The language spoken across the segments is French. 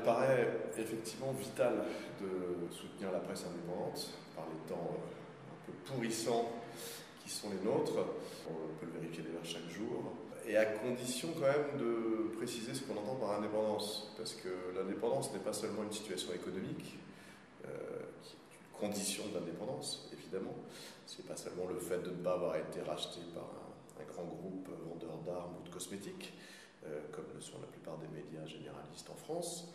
il paraît effectivement vital de soutenir la presse indépendante par les temps un peu pourrissants qui sont les nôtres. On peut le vérifier d'ailleurs chaque jour. Et à condition quand même de préciser ce qu'on entend par indépendance. Parce que l'indépendance n'est pas seulement une situation économique, qui est une condition de l'indépendance, évidemment. C'est pas seulement le fait de ne pas avoir été racheté par un grand groupe vendeur d'armes ou de cosmétiques, comme le sont la plupart des médias généralistes en France.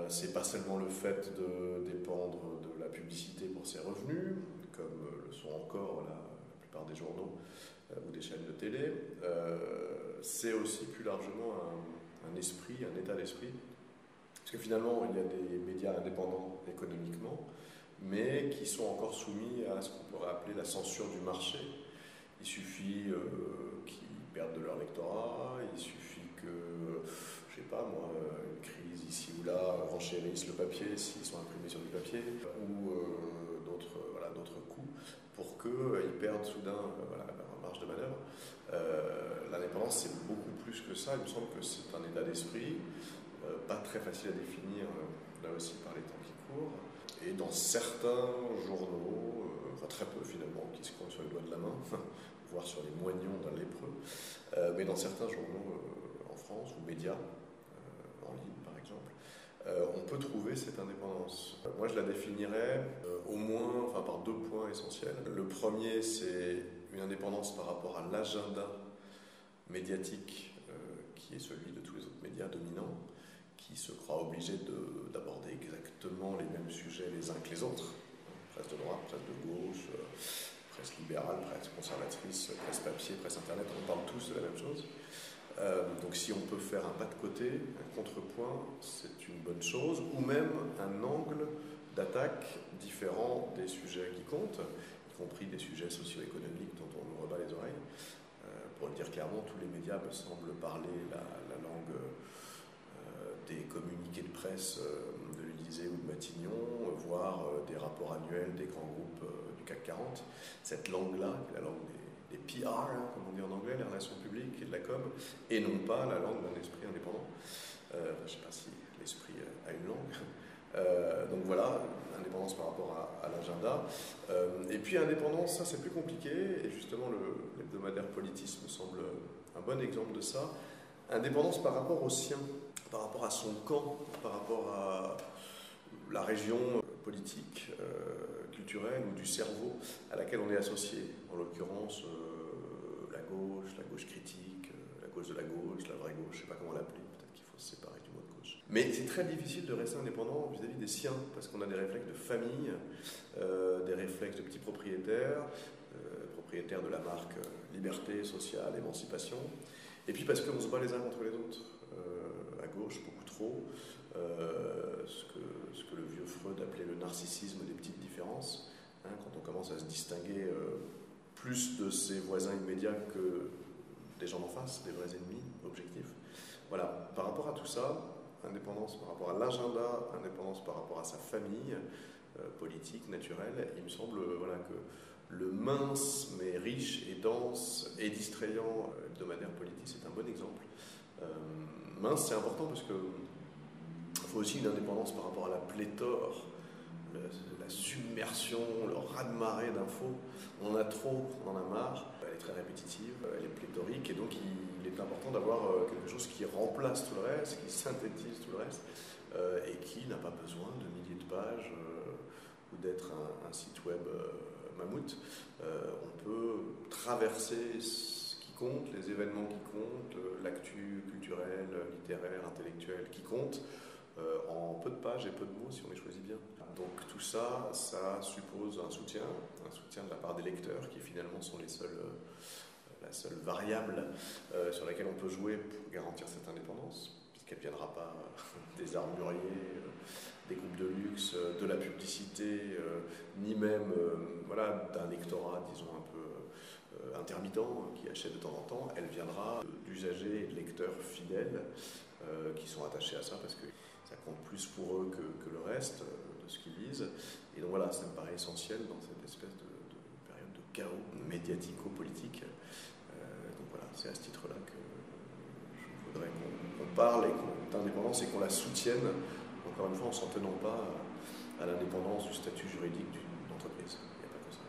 C'est pas seulement le fait de dépendre de la publicité pour ses revenus, comme le sont encore la plupart des journaux ou des chaînes de télé. C'est aussi plus largement un esprit, un état d'esprit. Parce que finalement, il y a des médias indépendants économiquement, mais qui sont encore soumis à ce qu'on pourrait appeler la censure du marché. Il suffit qu'ils perdent de leur lectorat, il suffit que, je sais pas moi, une crise ici ou là renchérisse le papier s'ils sont imprimés sur du papier, ou d'autres coûts, pour qu'ils perdent soudain leur marge de manœuvre. L'indépendance, c'est beaucoup plus que ça. Il me semble que c'est un état d'esprit, pas très facile à définir, là aussi par les temps qui courent. Et dans certains journaux, très peu finalement, qui se comptent sur les doigts de la main, voire sur les moignons d'un lépreux, mais dans certains journaux en France, ou médias, en ligne par exemple, on peut trouver cette indépendance. Moi je la définirais au moins par deux points essentiels. Le premier, c'est une indépendance par rapport à l'agenda médiatique qui est celui de tous les autres médias dominants, qui se croient obligés d'aborder exactement les mêmes sujets les uns que les autres. Presse de droite, presse de gauche, presse libérale, presse conservatrice, presse papier, presse internet, on parle tous de la même chose. Donc si on peut faire un pas de côté, un contrepoint, c'est une bonne chose, ou même un angle d'attaque différent des sujets qui comptent, y compris des sujets socio-économiques dont on nous rebat les oreilles. Pour le dire clairement, tous les médias me semblent parler la langue des communiqués de presse de l'Élysée ou de Matignon, voire des rapports annuels des grands groupes du CAC 40. Cette langue-là, la langue des PR, comme on dit en anglais, les relations publiques et de la com, et non pas la langue d'un esprit indépendant. Je ne sais pas si l'esprit a une langue. Donc voilà, indépendance par rapport à l'agenda. Et puis indépendance, ça c'est plus compliqué, et justement l'hebdomadaire Politis me semble un bon exemple de ça. Indépendance par rapport au sien, par rapport à son camp, par rapport à la région politique, culturelle ou du cerveau à laquelle on est associé. En l'occurrence, la gauche critique, la gauche de la gauche, la vraie gauche, je ne sais pas comment l'appeler, peut-être qu'il faut se séparer du mot de gauche. Mais c'est très difficile de rester indépendant vis-à-vis des siens, parce qu'on a des réflexes de famille, des réflexes de petits propriétaires, propriétaires de la marque liberté, sociale, émancipation, et puis parce qu'on se bat les uns contre les autres. À gauche, beaucoup trop, ce que le vieux Freud appelait le narcissisme des petites différences, quand on commence à se distinguer plus de ses voisins immédiats que des gens d'en face, des vrais ennemis objectifs. Voilà, par rapport à tout ça, indépendance par rapport à l'agenda, indépendance par rapport à sa famille politique, naturelle, il me semble que le mince mais riche et dense et distrayant hebdomadaire politique, c'est un bon exemple. Mince, c'est important parce que il faut aussi une indépendance par rapport à la pléthore, la submersion, le raz-de-marée d'infos. On en a trop, on en a marre. Elle est très répétitive, elle est pléthorique, et donc il est important d'avoir quelque chose qui remplace tout le reste, qui synthétise tout le reste, et qui n'a pas besoin de milliers de pages ou d'être un site web mammouth. On peut traverser compte, les événements qui comptent, l'actu culturelle, littéraire, intellectuelle qui compte, en peu de pages et peu de mots si on les choisit bien. Donc tout ça, ça suppose un soutien de la part des lecteurs qui finalement sont la seule variable sur laquelle on peut jouer pour garantir cette indépendance, puisqu'elle ne viendra pas des armuriers, des groupes de luxe, de la publicité, ni même d'un lectorat, disons, un peu intermittent, qui achète de temps en temps. Elle viendra d'usagers et de lecteurs fidèles qui sont attachés à ça parce que ça compte plus pour eux que le reste de ce qu'ils lisent. Et donc voilà, ça me paraît essentiel dans cette espèce de période de chaos médiatico-politique. Donc voilà, c'est à ce titre-là que je voudrais qu'on parle d'indépendance et qu'on la soutienne encore une fois en s'en tenant pas à l'indépendance du statut juridique d'une entreprise. Il n'y a pas que ça.